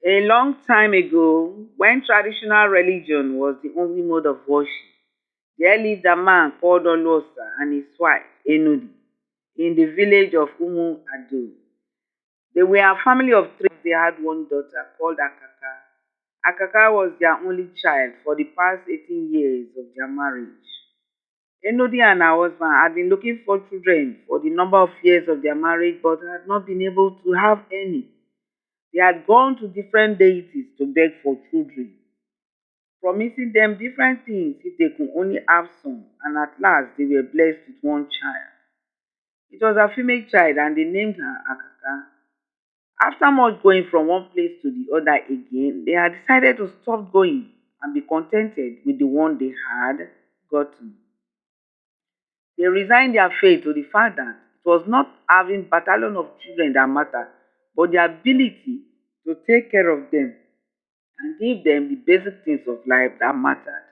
A long time ago, when traditional religion was the only mode of worship, there lived a man called Olosa and his wife, Enudi, in the village of Umu Adu. They were a family of three. They had one daughter called Akaka. Akaka was their only child for the past 18 years of their marriage. Enodi and her husband had been looking for children for the number of years of their marriage but had not been able to have any. They had gone to different deities to beg for children, promising them different things if they could only have some, and at last they were blessed with one child. It was a female child and they named her Akaka. After much going from one place to the other again, they had decided to stop going and be contented with the one they had gotten. They resigned their faith to the fact that it was not having battalion of children that mattered, but the ability to take care of them and give them the basic things of life that mattered.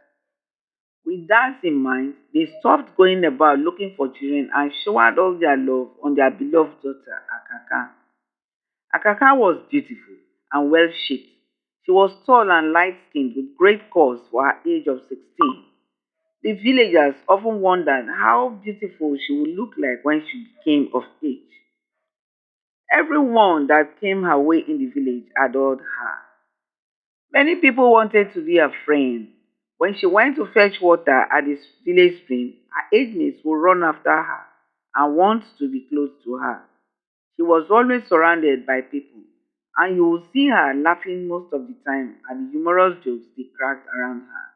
With that in mind, they stopped going about looking for children and showered all their love on their beloved daughter, Akaka. Akaka was beautiful and well shaped. She was tall and light skinned with great curves for her age of 16. The villagers often wondered how beautiful she would look like when she became of age. Everyone that came her way in the village adored her. Many people wanted to be her friend. When she went to fetch water at the village stream, her age mates would run after her and want to be close to her. She was always surrounded by people, and you would see her laughing most of the time at the humorous jokes they cracked around her.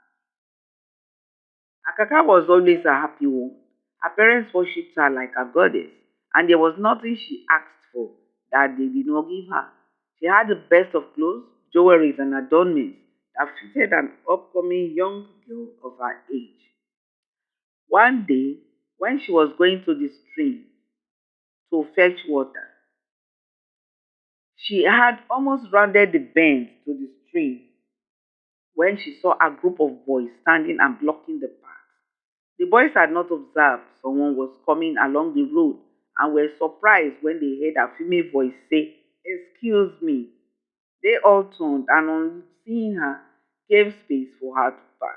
Akaka was always a happy one. Her parents worshipped her like a goddess, and there was nothing she asked for that they did not give her. She had the best of clothes, jewelry, and adornments that fitted an upcoming young girl of her age. One day, when she was going to the stream to fetch water, she had almost rounded the bend to the stream when she saw a group of boys standing and blocking the path. The boys had not observed someone was coming along the road and were surprised when they heard a female voice say, "Excuse me." They all turned and on seeing her, gave space for her to pass.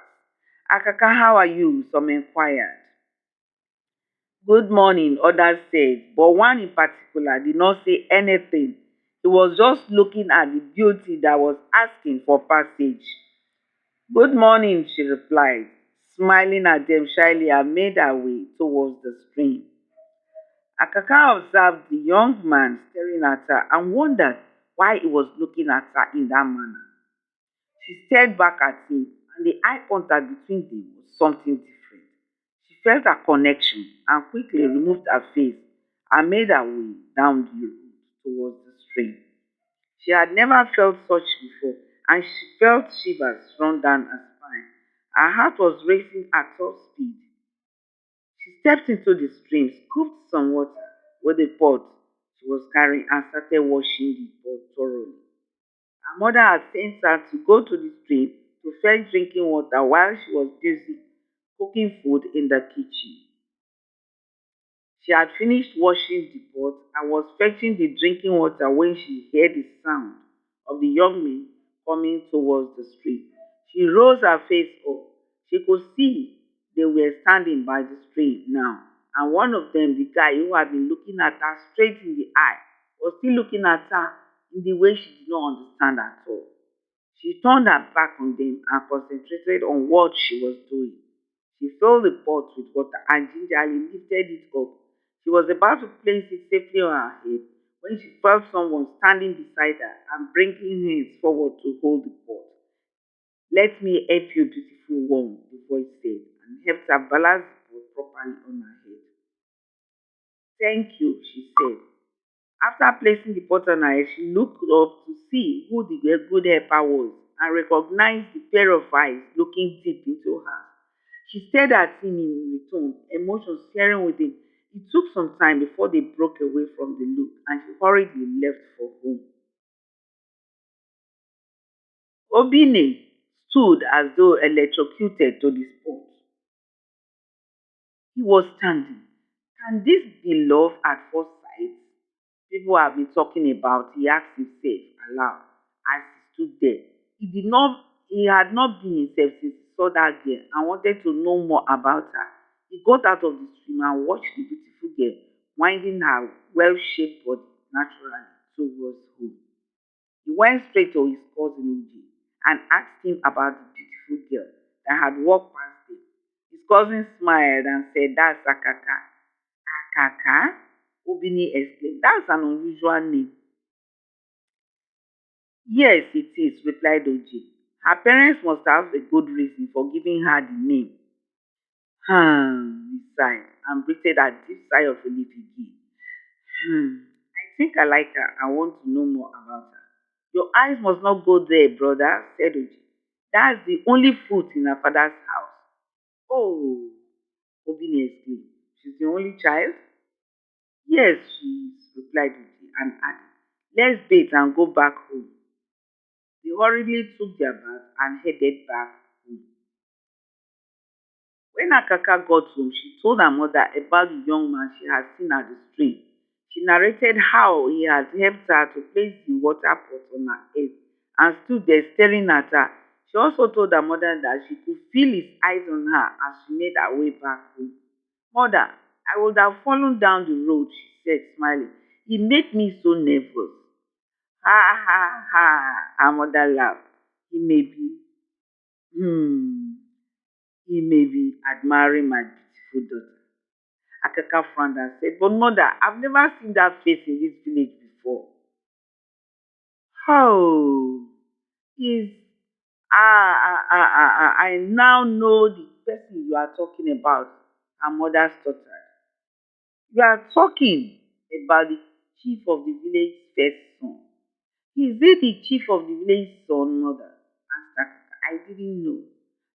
"Akaka, how are you?" some inquired. "Good morning," others said, but one in particular did not say anything. He was just looking at the beauty that was asking for passage. "Good morning," she replied, smiling at them shyly and made her way towards the stream. Akaka observed the young man staring at her and wondered why he was looking at her in that manner. She stared back at him, and the eye contact between them was something different. She felt a connection and quickly removed her face and made her way down the road towards the stream. She had never felt such before, and she felt shivers run down her spine. Her heart was racing at top speed. She stepped into the stream, scooped some water with a pot she was carrying, and started washing the pot thoroughly. Her mother had sent her to go to the stream to fetch drinking water while she was busy cooking food in the kitchen. She had finished washing the pot and was fetching the drinking water when she heard the sound of the young men coming towards the street. She rose her face up. She could see they were standing by the street now, and one of them, the guy who had been looking at her straight in the eye, was still looking at her in the way she did not understand at all. She turned her back on them and concentrated on what she was doing. She filled the pot with water and gingerly lifted it up. She was about to place it safely on her head when she felt someone standing beside her and bringing hands forward to hold the pot. "Let me help you, beautiful one," the voice said, and helped her balance the pot properly on her head. "Thank you," she said. After placing the pot on her head, she looked up to see who the good helper was and recognized the pair of eyes looking deep into her. She stared at him in return, emotions tearing within. It took some time before they broke away from the look and she hurriedly left for home. Obine stood as though electrocuted to the spot. He was standing. Can this be love at first sight? People have been talking about, he asked himself aloud as he stood there. He had not been himself since he saw that girl and wanted to know more about her. He got out of the stream and watched the beautiful girl winding her well-shaped body naturally towards home. He went straight to his cousin Uji and asked him about the beautiful girl that had walked past him. His cousin smiled and said, "That's Akaka." Akaka? Obini exclaimed. "That's an unusual name." "Yes, it is," replied Oji. "Her parents must have a good reason for giving her the name." He sighed and breathed a deep sigh of relief again. I think I like her. I want to know more about her. "Your eyes must not go there, brother," said Oji. "That's the only fruit in her father's house." "Oh," Obini exclaimed. "She's the only child?" "Yes, she is," replied Oji and added, "Let's bathe and go back home." They hurriedly took their bath and headed back home. When Akaka got home, she told her mother about the young man she had seen at the stream. She narrated how he had helped her to place the water pot on her head and stood there staring at her. She also told her mother that she could feel his eyes on her as she made her way back home. "Mother, I would have fallen down the road," she said, smiling. "He made me so nervous." "Ha ha ha," her mother laughed. He may be, hmm, he may be admiring my beautiful daughter. Akaka frowned and said, "But mother, I've never seen that face in this village before." "Oh, is I now know the person you are talking about," her mother stuttered. "You are talking about the chief of the village first son." "Is he the chief of the village son, mother?" asked Akaka. "I didn't know."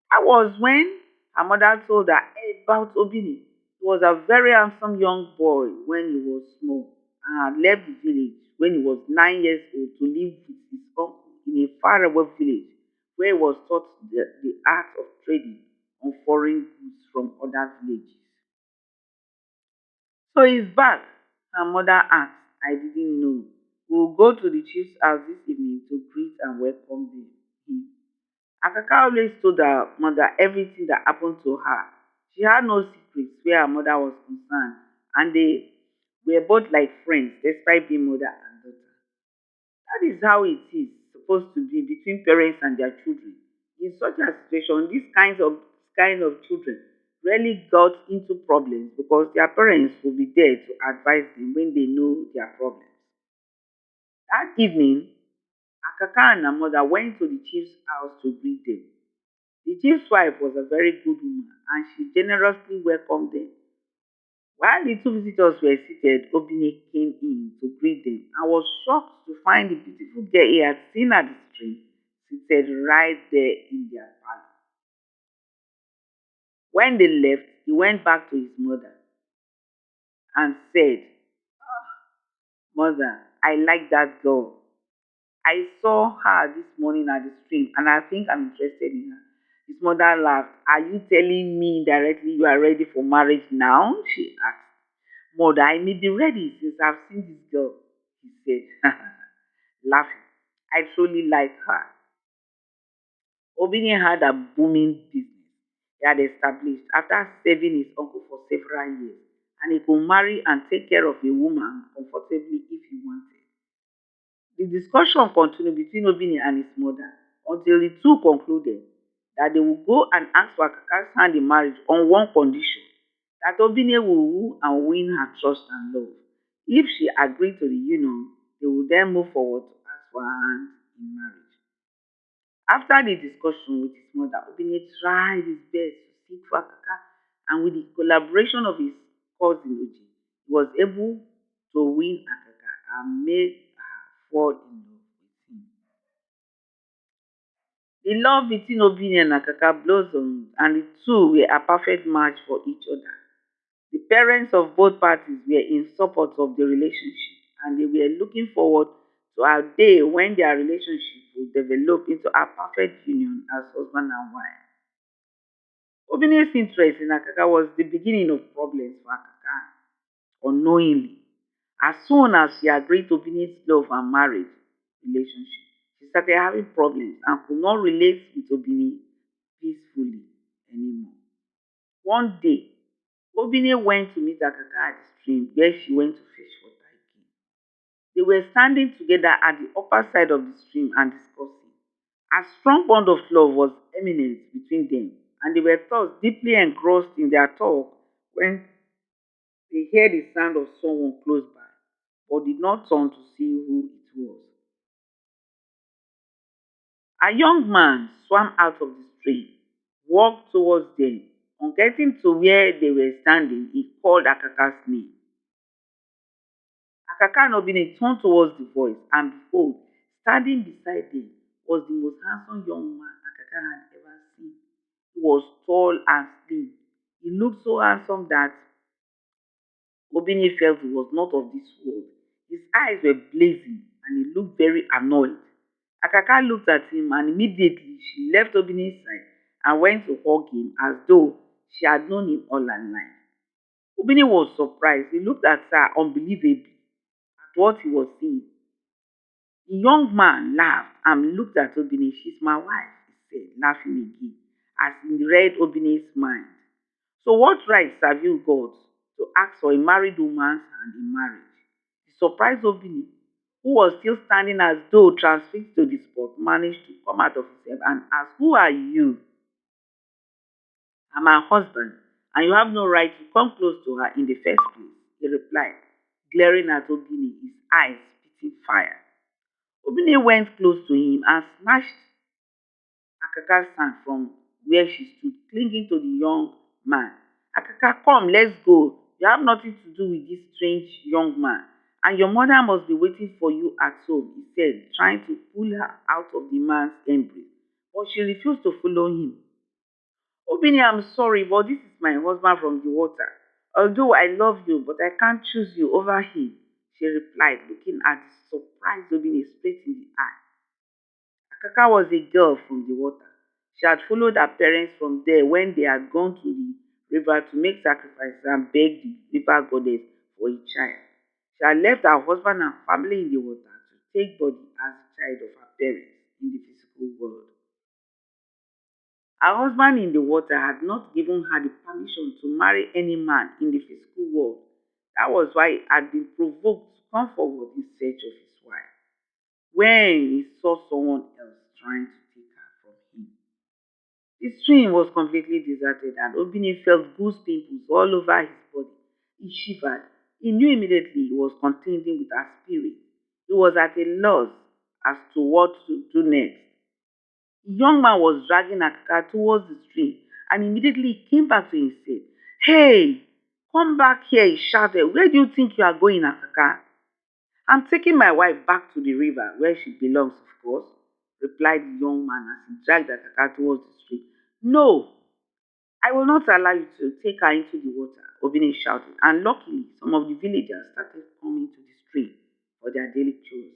That was when her mother told her about Obini. He was a very handsome young boy when he was small and had left the village when he was 9 years old to live with his uncle in a faraway village where he was taught the art of trading on foreign goods from other villages. "So he's back?" her mother asked. "I didn't know. We'll go to the chief's house this evening to greet and welcome him." Akaka always told her mother everything that happened to her. She had no secrets where her mother was concerned, and they were both like friends despite being mother and daughter. That is how it is supposed to be between parents and their children. In such a situation, these kind of children rarely got into problems because their parents will be there to advise them when they know their problems. That evening, Akaka and her mother went to the chief's house to greet them. The chief's wife was a very good woman and she generously welcomed them. While the two visitors were seated, Obini came in to greet them and was shocked to find the beautiful girl he had seen at the stream seated right there in their parlor. When they left, he went back to his mother and said, "Mother, I like that girl. I saw her this morning at the stream and I think I'm interested in her." His mother laughed. "Are you telling me directly you are ready for marriage now?" she asked. "Mother, I may be ready since I've seen this girl," he said, laughing. "I truly like her." Obini had a booming business he had established after serving his uncle for several years, and he could marry and take care of a woman comfortably if he wanted. The discussion continued between Obini and his mother until the two concluded that they would go and ask for Akaka's hand in marriage on one condition, that Obini will woo and win her trust and love. If she agreed to the union, they would then move forward to ask for her hand in marriage. After the discussion with his mother, Obini tried his best to seek for Akaka, and with the collaboration of his cousin Uji, he was able to win Akaka and make her fall in love with him. The love between Obini and Akaka blossomed, and the two were a perfect match for each other. The parents of both parties were in support of the relationship, and they were looking forward to a day when their relationship would develop into a perfect union as husband and wife. Obini's interest in Akaka was the beginning of problems for Akaka, unknowingly. As soon as she agreed to Obini's love and marriage relationship, She started having problems and could not relate with Obini peacefully anymore. One day, Obini went to meet Akaka at the stream where she went to fetch water again. They were standing together at the upper side of the stream and discussing. A strong bond of love was eminent between them, and they were thus deeply engrossed in their talk when they heard the sound of someone close by, but did not turn to see who it was. A young man swam out of the stream, walked towards them. On getting to where they were standing, he called Akaka's name. Akaka and Obine turned towards the voice, and behold, standing beside them was the most handsome young man Akaka had ever seen. He was tall and slim. He looked so handsome that Obini felt he was not of this world. His eyes were blazing and he looked very annoyed. Akaka looked at him and immediately she left Obini's side and went to hug him as though she had known him all her life. Obini was surprised. He looked at her unbelievably at what he was seeing. The young man laughed and looked at Obini. She's my wife, he said, laughing again, as he read Obini's mind. So what rights have you got to ask for a married woman's hand in marriage? The surprised Obini, who was still standing as though transfixed to the spot, managed to come out of himself and ask, who are you? I'm her husband, and you have no right to come close to her in the first place, he replied, glaring at Obini, his eyes spitting fire. Obini went close to him and snatched Akaka's hand from where she stood, clinging to the young man. Akaka, come, let's go. You have nothing to do with this strange young man. And your mother must be waiting for you at home, he said, trying to pull her out of the man's embrace. But she refused to follow him. Obini, I'm sorry, but this is my husband from the water. Although I love you, but I can't choose you over him, she replied, looking at the surprised Obini straight in the eye. Akaka was a girl from the water. She had followed her parents from there when they had gone to the river to make sacrifices and beg the river goddess for a child. She had left her husband and family in the water to take body as a child of her parents in the physical world. Her husband in the water had not given her the permission to marry any man in the physical world. That was why he had been provoked to come forward in search of his wife when he saw someone else trying to take her from him. The stream was completely deserted and Obini felt goose pimples all over his body. He shivered. He knew immediately he was contending with her spirit. He was at a loss as to what to do next. The young man was dragging Akaka towards the stream and immediately he came back to himself. Hey, come back here, he shouted. Where do you think you are going, Akaka? I'm taking my wife back to the river where she belongs, of course, replied the young man as he dragged Akaka towards the stream. No, I will not allow you to take her into the water, Obini shouted, and luckily some of the villagers started coming to the stream for their daily chores.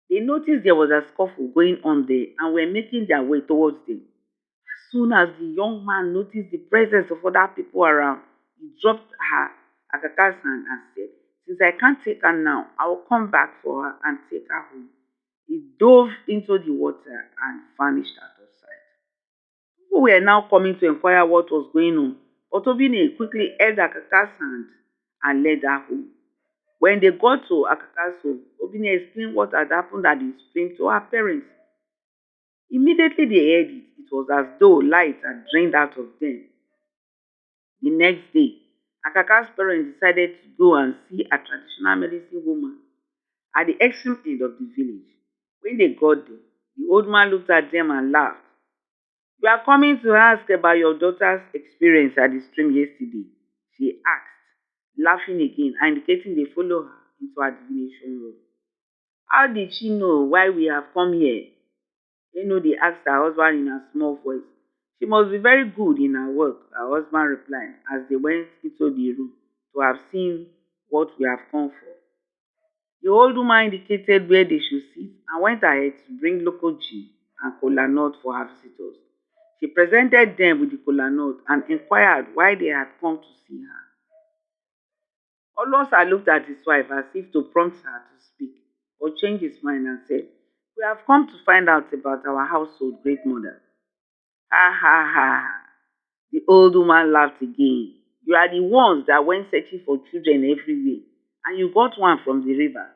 They noticed there was a scuffle going on there and were making their way towards them. As soon as the young man noticed the presence of other people around, he dropped her Akaka's hand and said, since I can't take her now, I will come back for her and take her home. He dove into the water and vanished out of sight. People were now coming to inquire what was going on, but Obine quickly held Akaka's hand and led her home. When they got to Akaka's home, Obine explained what had happened at the stream to her parents. Immediately they heard it, it was as though light had drained out of them. The next day, Akaka's parents decided to go and see a traditional medicine woman at the extreme end of the village. When they got there, the old man looked at them and laughed. You are coming to ask about your daughter's experience at the stream yesterday, she asked, laughing again, indicating they follow her into her divination room. How did she know why we have come here? They asked her husband in a small voice. She must be very good in her work, her husband replied as they went into the room to have seen what we have come for. The old woman indicated where they should sit and went ahead to bring local gin and kola nut for her visitors. She presented them with the kola nut and inquired why they had come to see her. Olosa looked at his wife as if to prompt her to speak, but changed his mind and said, We have come to find out about our household great mother. Ha ha ha. The old woman laughed again. You are the ones that went searching for children everywhere, and you got one from the river.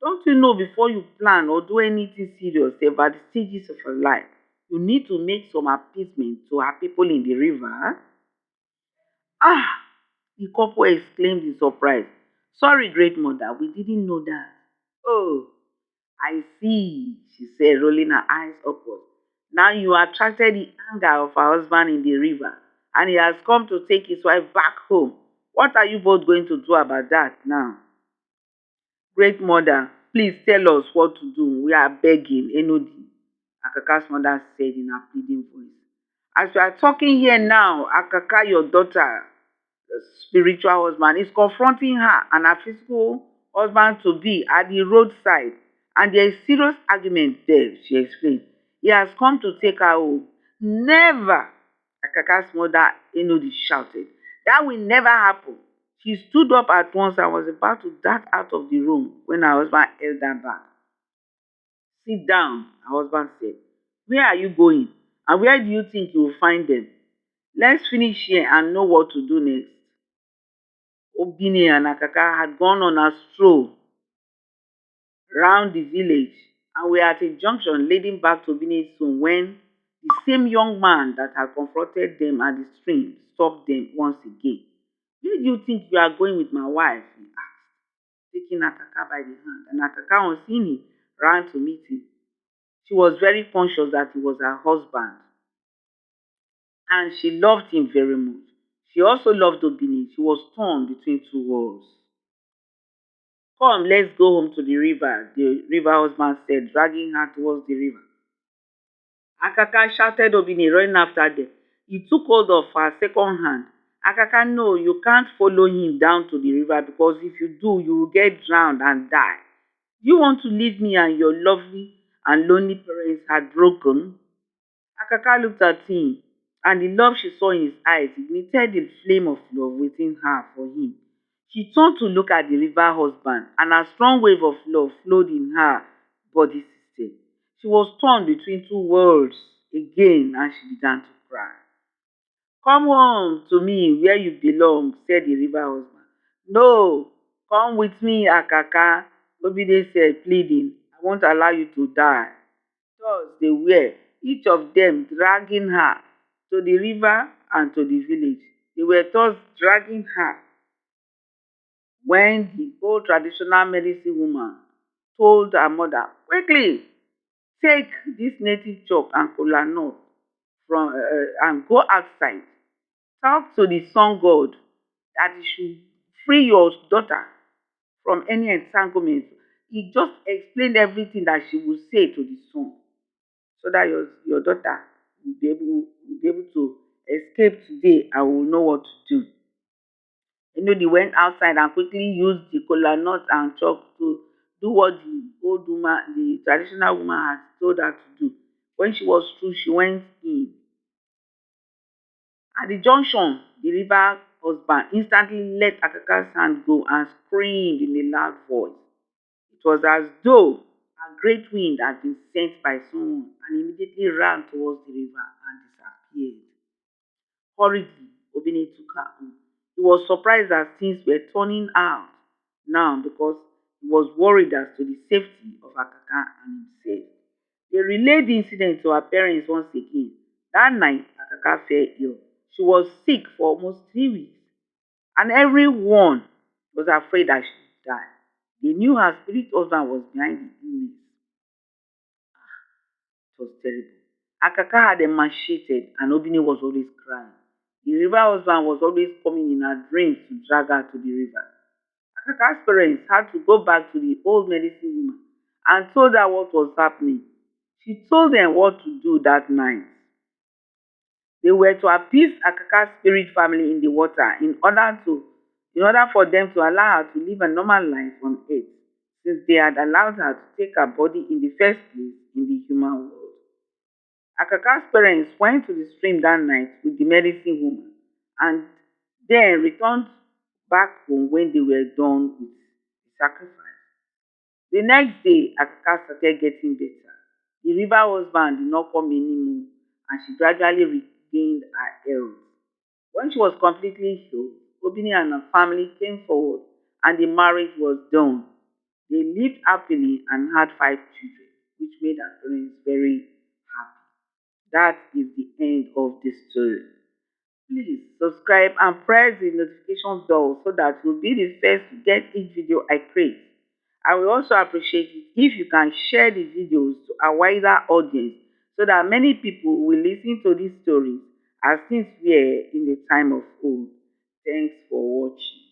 Don't you know before you plan or do anything serious about the stages of your life, you need to make some appeasement to our people in the river? Ah! The couple exclaimed in surprise. Sorry, great mother, we didn't know that. Oh, I see, she said, rolling her eyes upward. Now you attracted the anger of her husband in the river, and he has come to take his wife back home. What are you both going to do about that now? Great mother, please tell us what to do. We are begging, Enodi, Akaka's mother said in her pleading voice. As we are talking here now, Akaka, your daughter, the spiritual husband, is confronting her and her physical husband to be at the roadside. And there is serious argument there, she explained. He has come to take her home. Never! Akaka's mother, Enodi, shouted. That will never happen. She stood up at once and was about to dart out of the room when her husband held her back. Sit down, her husband said. Where are you going? And where do you think you will find them? Let's finish here and know what to do next. Obine and Akaka had gone on a stroll round the village and were at a junction leading back to Obine's home when the same young man that had confronted them at the stream stopped them once again. Where do you think you are going with my wife? He asked, taking Akaka by the hand. And Akaka, on seeing him, ran to meet him. She was very conscious that he was her husband and she loved him very much. She also loved Obini. She was torn between two worlds. Come, let's go home to the river, the river husband said, dragging her towards the river. Akaka shouted Obini, running after them. He took hold of her second hand. Akaka, no, you can't follow him down to the river because if you do, you will get drowned and die. You want to leave me and your lovely and lonely parents heartbroken? Akaka looked at him, and the love she saw in his eyes ignited the flame of love within her for him. She turned to look at the river husband, and a strong wave of love flowed in her body system. She was torn between two worlds again, and she began to cry. Come home to me where you belong, said the river husband. No, come with me, Akaka, Obide said, pleading. I won't allow you to die. Thus they were, each of them dragging her to the river and to the village. They were thus dragging her when the old traditional medicine woman told her mother, quickly, take this native chalk and kola nut from and go outside. Talk to the sun god that he should free your daughter from any entanglement. He just explained everything that she would say to the sun so that your daughter will be able to escape today and will know what to do. They went outside and quickly used the kola nut and chalk to do what the old woman, the traditional woman had told her to do. When she was through, she went in. At the junction, the river husband instantly let Akaka's hand go and screamed in a loud voice. It was as though a great wind had been sent by someone and immediately ran towards the river and disappeared. Hurriedly, Obine took her home. He was surprised that things were turning out now because he was worried as to the safety of Akaka and himself. They relayed the incident to her parents once again. That night, Akaka fell ill. She was sick for almost 3 weeks, and everyone was afraid that she would die. They knew her spirit husband was behind the illness. It was terrible. Akaka had emaciated and Obini was always crying. The river husband was always coming in her dreams to drag her to the river. Akaka's parents had to go back to the old medicine woman and told her what was happening. She told them what to do that night. They were to appease Akaka's spirit family in the water in order for them to allow her to live a normal life on earth, since they had allowed her to take her body in the first place in the human world. Akaka's parents went to the stream that night with the medicine woman and then returned back home when they were done with the sacrifice. The next day, Akaka started getting better. The river husband did not come anymore, and she gradually regained her health. When she was completely healed, Obini and her family came forward and the marriage was done. They lived happily and had 5 children, which made her parents very happy. That is the end of the story. Please subscribe and press the notification bell so that you'll be the first to get each video I create. I will also appreciate it if you can share the videos to a wider audience so that many people will listen to these stories as things were in the time of old. Thanks for watching.